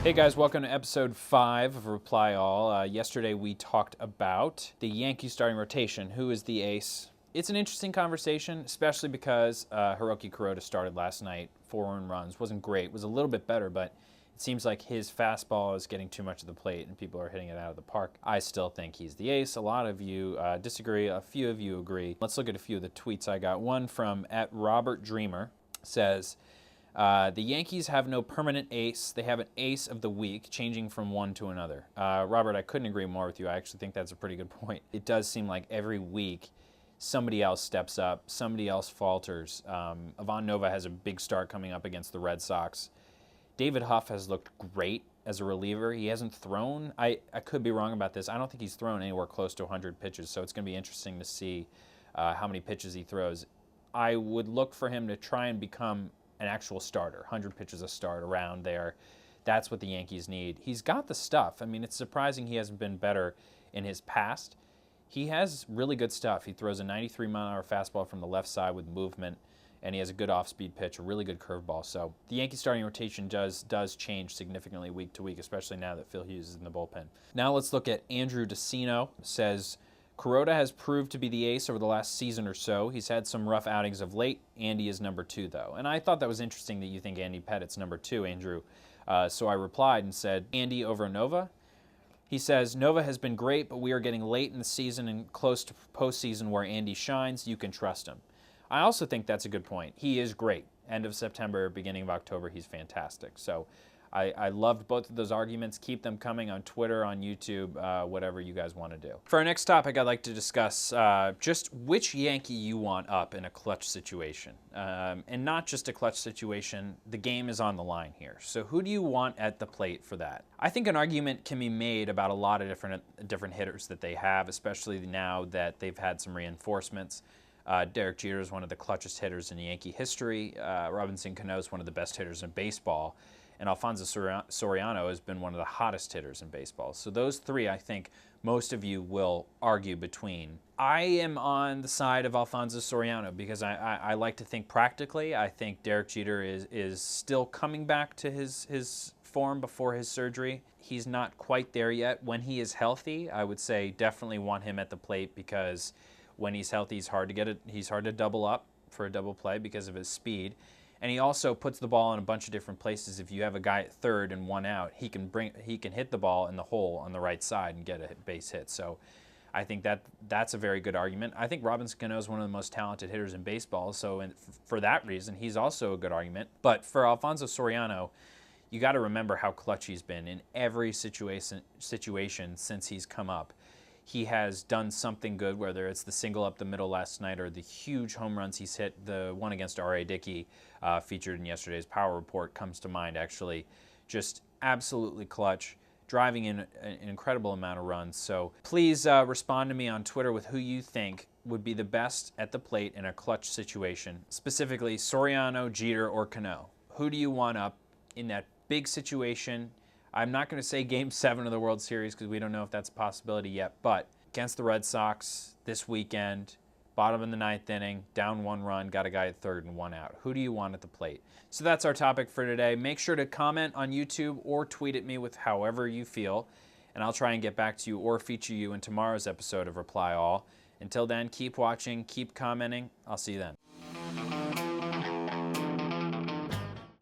Hey guys, welcome to episode 5 of Reply All. Yesterday we talked about the Yankees starting rotation. Who is the ace? It's an interesting conversation, especially because Hiroki Kuroda started last night, 4 earned runs. Wasn't great, was a little bit better, but it seems like his fastball is getting too much of the plate and people are hitting it out of the park. I still think he's the ace. A lot of you disagree, a few of you agree. Let's look at a few of the tweets I got. One from @RobertDreamer says, the Yankees have no permanent ace. They have an ace of the week, changing from one to another. Robert, I couldn't agree more with you. I actually think that's a pretty good point. It does seem like every week somebody else steps up, somebody else falters. Ivan Nova has a big start coming up against the Red Sox. David Huff has looked great as a reliever. He hasn't thrown, I could be wrong about this, I don't think he's thrown anywhere close to 100 pitches, so it's going to be interesting to see how many pitches he throws. I would look for him to try and become an actual starter, 100 pitches a start around there. That's what the Yankees need. He's got the stuff. I mean, it's surprising he hasn't been better in his past. He has really good stuff. He throws a 93-mile-an-hour fastball from the left side with movement, and he has a good off-speed pitch, a really good curveball. So the Yankees starting rotation does change significantly week to week, especially now that Phil Hughes is in the bullpen. Now let's look at Andrew DeCino. Says, Kuroda has proved to be the ace over the last season or so. He's had some rough outings of late. Andy is number 2, though. And I thought that was interesting that you think Andy Pettit's number 2, Andrew. So I replied and said, Andy over Nova? He says, Nova has been great, but we are getting late in the season and close to postseason where Andy shines. You can trust him. I also think that's a good point. He is great. End of September, beginning of October, he's fantastic. So I loved both of those arguments. Keep them coming on Twitter, on YouTube, whatever you guys want to do. For our next topic, I'd like to discuss just which Yankee you want up in a clutch situation. And not just a clutch situation, the game is on the line here. So who do you want at the plate for that? I think an argument can be made about a lot of different hitters that they have, especially now that they've had some reinforcements. Derek Jeter is one of the clutchest hitters in Yankee history. Robinson Cano is one of the best hitters in baseball. And Alfonso Soriano has been one of the hottest hitters in baseball. So those three, I think, most of you will argue between. I am on the side of Alfonso Soriano because I like to think practically. I think Derek Jeter is still coming back to his form before his surgery. He's not quite there yet. When he is healthy, I would say definitely want him at the plate because when he's healthy, he's hard to double up for a double play because of his speed. And he also puts the ball in a bunch of different places. If you have a guy at third and one out, he can hit the ball in the hole on the right side and get a base hit. So I think that's a very good argument. I think Robinson Cano is one of the most talented hitters in baseball. So for that reason, he's also a good argument. But for Alfonso Soriano, you got to remember how clutch he's been in every situation since he's come up. He has done something good, whether it's the single up the middle last night or the huge home runs he's hit. The one against R.A. Dickey featured in yesterday's Power Report comes to mind, actually. Just absolutely clutch, driving in an incredible amount of runs. So please respond to me on Twitter with who you think would be the best at the plate in a clutch situation, specifically Soriano, Jeter, or Cano. Who do you want up in that big situation? I'm not going to say Game 7 of the World Series because we don't know if that's a possibility yet, but against the Red Sox this weekend, bottom of the 9th inning, down 1 run, got a guy at third and 1 out. Who do you want at the plate? So that's our topic for today. Make sure to comment on YouTube or tweet at me with however you feel, and I'll try and get back to you or feature you in tomorrow's episode of Reply All. Until then, keep watching, keep commenting. I'll see you then.